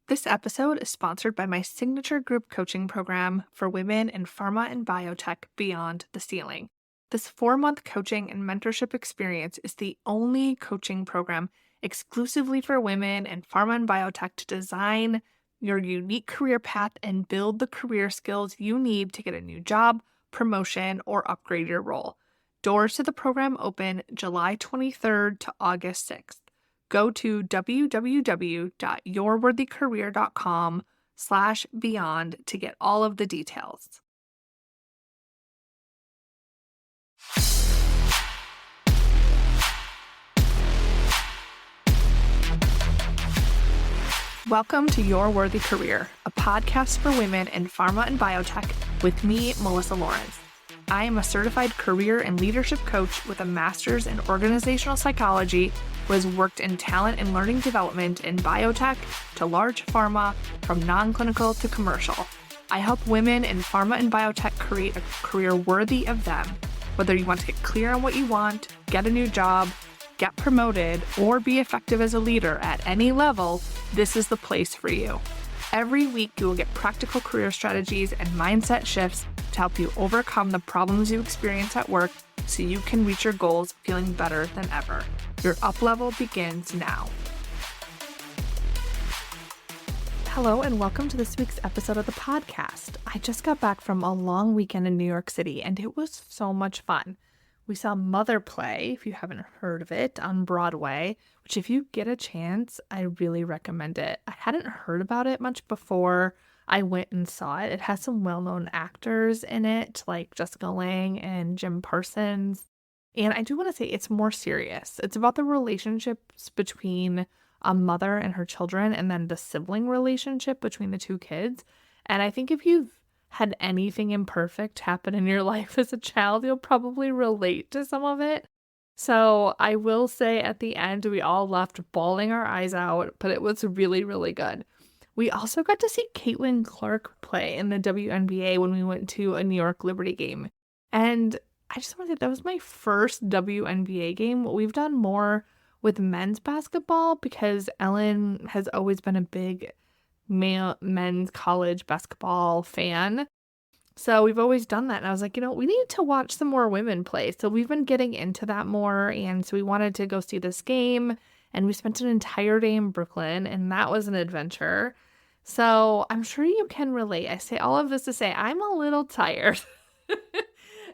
This episode is sponsored by my signature group coaching program for women in pharma and biotech Beyond the Ceiling. This 4-month coaching and mentorship experience is the only coaching program exclusively for women in pharma and biotech to design your unique career path and build the career skills you need to get a new job, promotion, or upgrade your role. Doors to the program open July 23rd to August 6th. Go to www.yourworthycareer.com/beyond to get all of the details. Welcome to Your Worthy Career, a podcast for women in pharma and biotech with me, Melissa Lawrence. I am a certified career and leadership coach with a master's in organizational psychology who has worked in talent and learning development in biotech to large pharma, from non-clinical to commercial. I help women in pharma and biotech create a career worthy of them. Whether you want to get clear on what you want, get a new job, get promoted, or be effective as a leader at any level, this is the place for you. Every week, you will get practical career strategies and mindset shifts to help you overcome the problems you experience at work so you can reach your goals feeling better than ever. Your up level begins now. Hello, and welcome to this week's episode of the podcast. I just got back from a long weekend in New York City, and it was so much fun. We saw Mother Play, if you haven't heard of it, on Broadway, which if you get a chance, I really recommend it. I hadn't heard about it much before I went and saw it. It has some well-known actors in it, like Jessica Lange and Jim Parsons. And I do want to say it's more serious. It's about the relationships between a mother and her children, and then the sibling relationship between the two kids. And I think if you've had anything imperfect happen in your life as a child, you'll probably relate to some of it. So I will say at the end, we all left bawling our eyes out, but it was really, really good. We also got to see Caitlin Clark play in the WNBA when we went to a New York Liberty game. And I just want to say that was my first WNBA game. We've done more with men's basketball because Ellen has always been a big men's college basketball fan. So we've always done that. And I was like, we need to watch some more women play. So we've been getting into that more. And so we wanted to go see this game. And we spent an entire day in Brooklyn. And that was an adventure. So I'm sure you can relate. I say all of this to say I'm a little tired.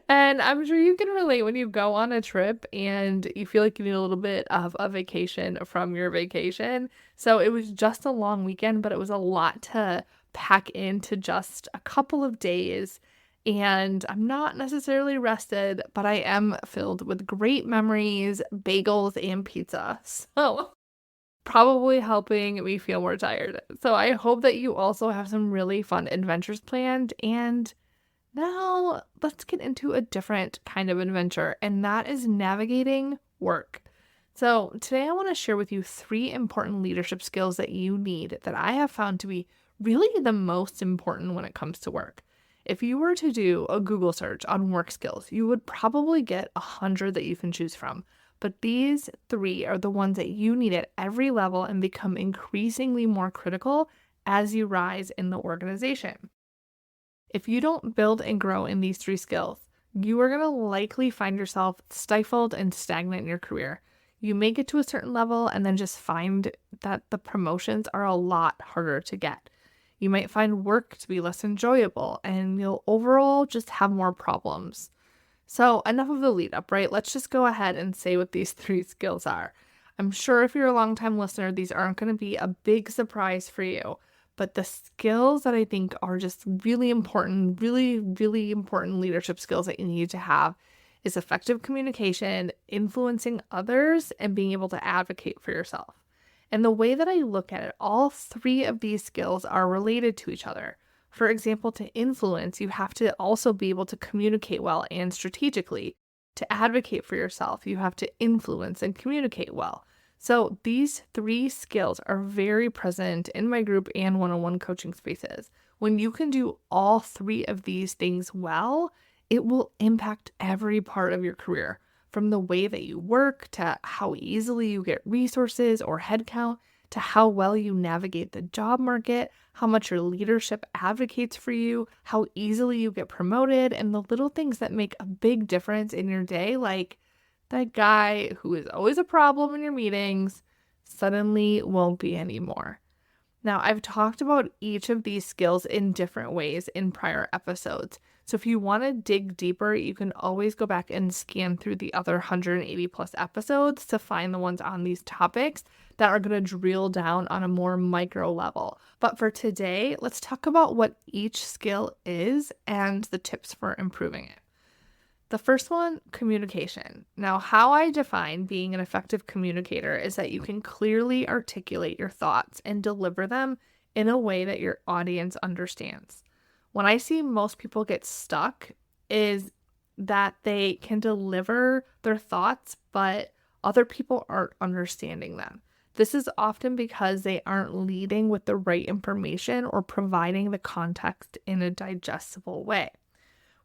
And I'm sure you can relate when you go on a trip and you feel like you need a little bit of a vacation from your vacation. So it was just a long weekend, but it was a lot to pack into just a couple of days. And I'm not necessarily rested, but I am filled with great memories, bagels, and pizza. So probably helping me feel more tired. So I hope that you also have some really fun adventures planned. And now let's get into a different kind of adventure, and that is navigating work. So today I want to share with you 3 important leadership skills that you need that I have found to be really the most important when it comes to work. If you were to do a Google search on work skills, you would probably get 100 that you can choose from. But these 3 are the ones that you need at every level and become increasingly more critical as you rise in the organization. If you don't build and grow in these 3 skills, you are going to likely find yourself stifled and stagnant in your career. You may get to a certain level and then just find that the promotions are a lot harder to get. You might find work to be less enjoyable and you'll overall just have more problems. So enough of the lead up, right? Let's just go ahead and say what these 3 skills are. I'm sure if you're a longtime listener, these aren't going to be a big surprise for you. But the skills that I think are just really important, really, really important leadership skills that you need to have is effective communication, influencing others, and being able to advocate for yourself. And the way that I look at it, all 3 of these skills are related to each other. For example, to influence, you have to also be able to communicate well and strategically. To advocate for yourself, you have to influence and communicate well. So these 3 skills are very present in my group and one-on-one coaching spaces. When you can do all 3 of these things well, it will impact every part of your career, from the way that you work to how easily you get resources or headcount to how well you navigate the job market, how much your leadership advocates for you, how easily you get promoted, and the little things that make a big difference in your day, like that guy who is always a problem in your meetings suddenly won't be anymore. Now, I've talked about each of these skills in different ways in prior episodes. So if you want to dig deeper, you can always go back and scan through the other 180 plus episodes to find the ones on these topics that are going to drill down on a more micro level. But for today, let's talk about what each skill is and the tips for improving it. The first one, communication. Now, how I define being an effective communicator is that you can clearly articulate your thoughts and deliver them in a way that your audience understands. When I see most people get stuck is that they can deliver their thoughts, but other people aren't understanding them. This is often because they aren't leading with the right information or providing the context in a digestible way.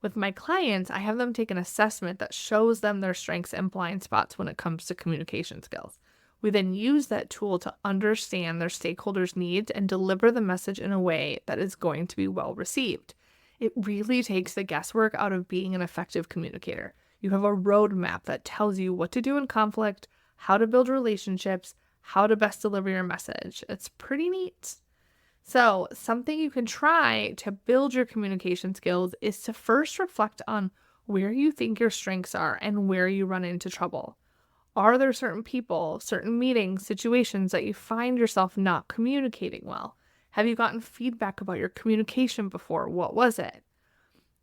With my clients, I have them take an assessment that shows them their strengths and blind spots when it comes to communication skills. We then use that tool to understand their stakeholders' needs and deliver the message in a way that is going to be well received. It really takes the guesswork out of being an effective communicator. You have a roadmap that tells you what to do in conflict, how to build relationships, how to best deliver your message. It's pretty neat. So something you can try to build your communication skills is to first reflect on where you think your strengths are and where you run into trouble. Are there certain people, certain meetings, situations that you find yourself not communicating well? Have you gotten feedback about your communication before? What was it?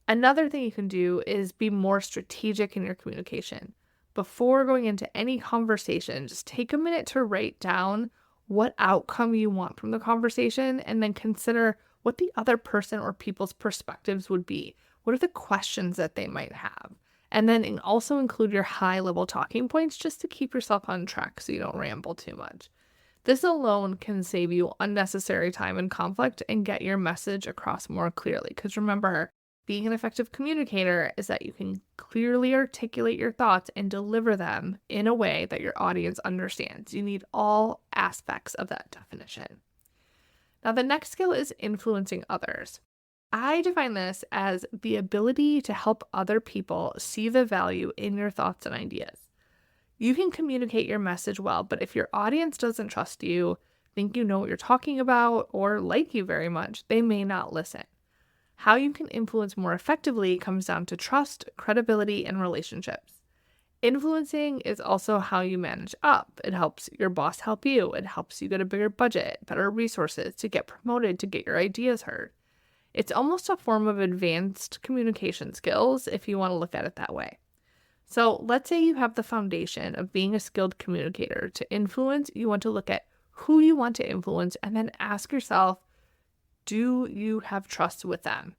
Another thing you can do is be more strategic in your communication. Before going into any conversation, just take a minute to write down what outcome you want from the conversation, and then consider what the other person or people's perspectives would be. What are the questions that they might have? And then also include your high-level talking points just to keep yourself on track so you don't ramble too much. This alone can save you unnecessary time in conflict and get your message across more clearly. Because remember, being an effective communicator is that you can clearly articulate your thoughts and deliver them in a way that your audience understands. You need all aspects of that definition. Now, the next skill is influencing others. I define this as the ability to help other people see the value in your thoughts and ideas. You can communicate your message well, but if your audience doesn't trust you, think you know what you're talking about, or like you very much, they may not listen. How you can influence more effectively comes down to trust, credibility, and relationships. Influencing is also how you manage up. It helps your boss help you. It helps you get a bigger budget, better resources to get promoted, to get your ideas heard. It's almost a form of advanced communication skills if you want to look at it that way. So let's say you have the foundation of being a skilled communicator. To influence, you want to look at who you want to influence and then ask yourself, do you have trust with them?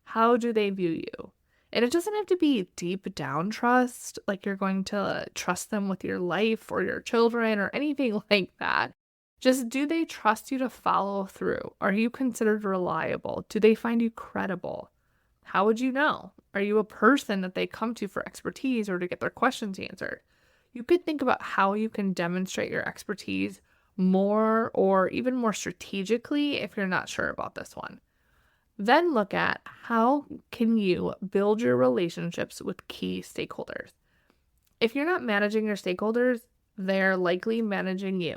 How do they view you? And it doesn't have to be deep down trust, like you're going to trust them with your life or your children or anything like that. Just, do they trust you to follow through? Are you considered reliable? Do they find you credible? How would you know? Are you a person that they come to for expertise or to get their questions answered? You could think about how you can demonstrate your expertise more or even more strategically if you're not sure about this one. Then look at how can you build your relationships with key stakeholders. If you're not managing your stakeholders, they're likely managing you.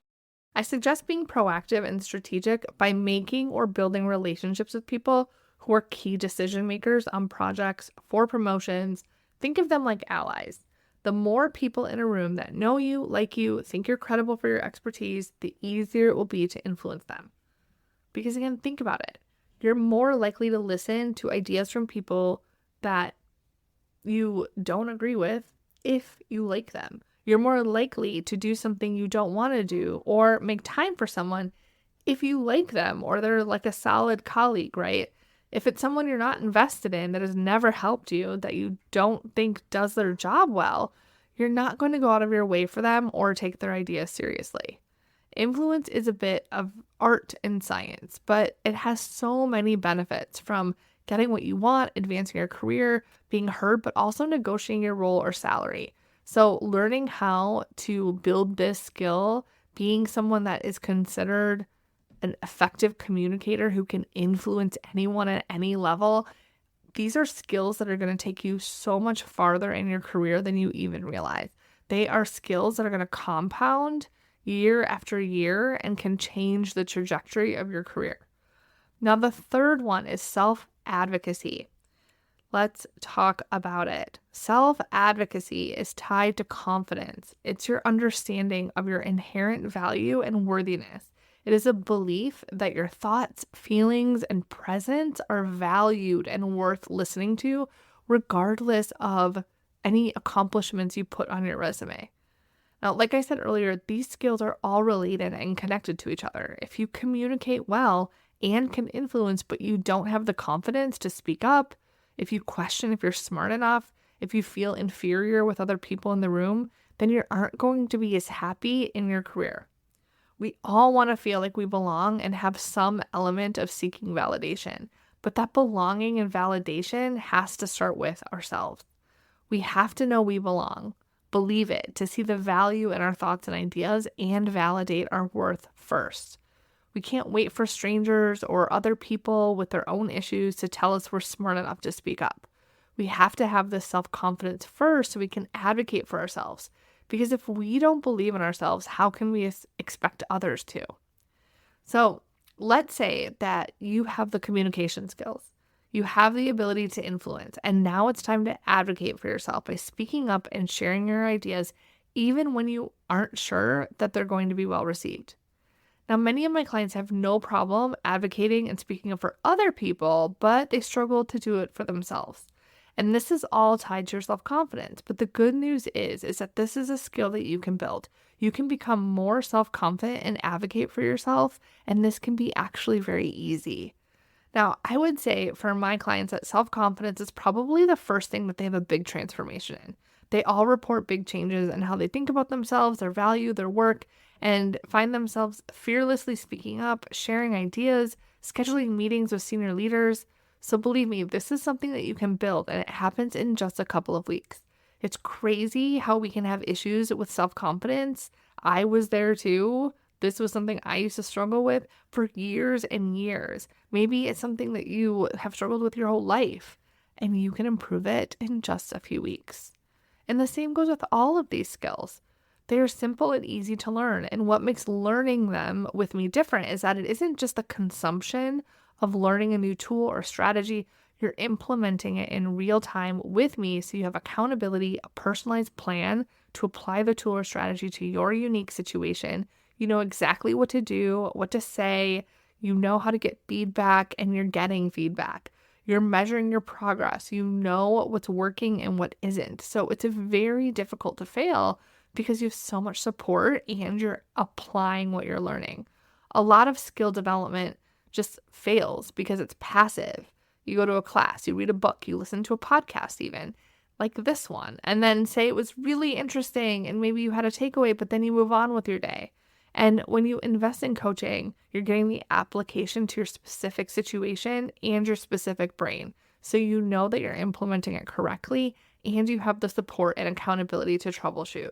I suggest being proactive and strategic by making or building relationships with people who are key decision makers on projects, for promotions. Think of them like allies. The more people in a room that know you, like you, think you're credible for your expertise, the easier it will be to influence them. Because again, think about it. You're more likely to listen to ideas from people that you don't agree with if you like them. You're more likely to do something you don't want to do or make time for someone if you like them or they're like a solid colleague, right? If it's someone you're not invested in, that has never helped you, that you don't think does their job well, you're not going to go out of your way for them or take their ideas seriously. Influence is a bit of art and science, but it has so many benefits, from getting what you want, advancing your career, being heard, but also negotiating your role or salary. So learning how to build this skill being someone that is considered an effective communicator who can influence anyone at any level. These are skills that are going to take you so much farther in your career than you even realize. They are skills that are going to compound year after year and can change the trajectory of your career. Now, the third one is self-advocacy. Let's talk about it. Self-advocacy is tied to confidence. It's your understanding of your inherent value and worthiness. It is a belief that your thoughts, feelings, and presence are valued and worth listening to, regardless of any accomplishments you put on your resume. Now, like I said earlier, these skills are all related and connected to each other. If you communicate well and can influence, but you don't have the confidence to speak up, if you question if you're smart enough, if you feel inferior with other people in the room, then you aren't going to be as happy in your career. We all want to feel like we belong and have some element of seeking validation, but that belonging and validation has to start with ourselves. We have to know we belong, believe it, to see the value in our thoughts and ideas and validate our worth first. We can't wait for strangers or other people with their own issues to tell us we're smart enough to speak up. We have to have this self-confidence first so we can advocate for ourselves. Because if we don't believe in ourselves, how can we expect others to? So let's say that you have the communication skills. You have the ability to influence, and now it's time to advocate for yourself by speaking up and sharing your ideas, even when you aren't sure that they're going to be well received. Now, many of my clients have no problem advocating and speaking up for other people, but they struggle to do it for themselves. And this is all tied to your self-confidence. But the good news is that this is a skill that you can build. You can become more self-confident and advocate for yourself, and this can be actually very easy. Now, I would say for my clients that self-confidence is probably the first thing that they have a big transformation in. They all report big changes in how they think about themselves, their value, their work, and find themselves fearlessly speaking up, sharing ideas, scheduling meetings with senior leaders. So believe me, this is something that you can build, and it happens in just a couple of weeks. It's crazy how we can have issues with self-confidence. I was there too. This was something I used to struggle with for years and years. Maybe it's something that you have struggled with your whole life, and you can improve it in just a few weeks. And the same goes with all of these skills. They are simple and easy to learn, and what makes learning them with me different is that it isn't just the consumption of learning a new tool or strategy. You're implementing it in real time with me, so you have accountability, a personalized plan to apply the tool or strategy to your unique situation. You know exactly what to do, what to say, you know how to get feedback, and you're getting feedback. You're measuring your progress. You know what's working and what isn't. So it's very difficult to fail because you have so much support and you're applying what you're learning. A lot of skill development just fails because it's passive. You go to a class, you read a book, you listen to a podcast even, like this one, and then say it was really interesting and maybe you had a takeaway, but then you move on with your day. And when you invest in coaching, you're getting the application to your specific situation and your specific brain. So you know that you're implementing it correctly and you have the support and accountability to troubleshoot.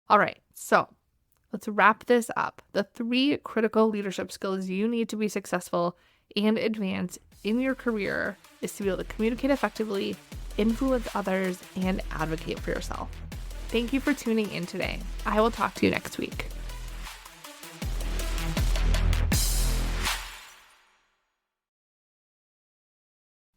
All right, so let's wrap this up. The 3 critical leadership skills you need to be successful and advance in your career is to be able to communicate effectively, influence others, and advocate for yourself. Thank you for tuning in today. I will talk to you next week.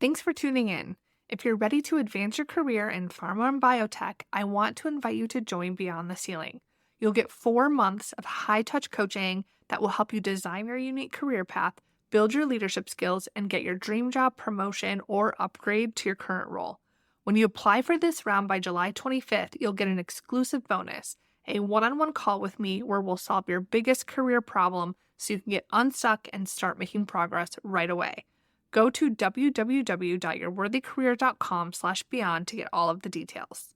Thanks for tuning in. If you're ready to advance your career in pharma and biotech, I want to invite you to join Beyond the Ceiling. You'll get 4 months of high-touch coaching that will help you design your unique career path, build your leadership skills, and get your dream job, promotion, or upgrade to your current role. When you apply for this round by July 25th, you'll get an exclusive bonus, a one-on-one call with me where we'll solve your biggest career problem so you can get unstuck and start making progress right away. Go to www.yourworthycareer.com/beyond to get all of the details.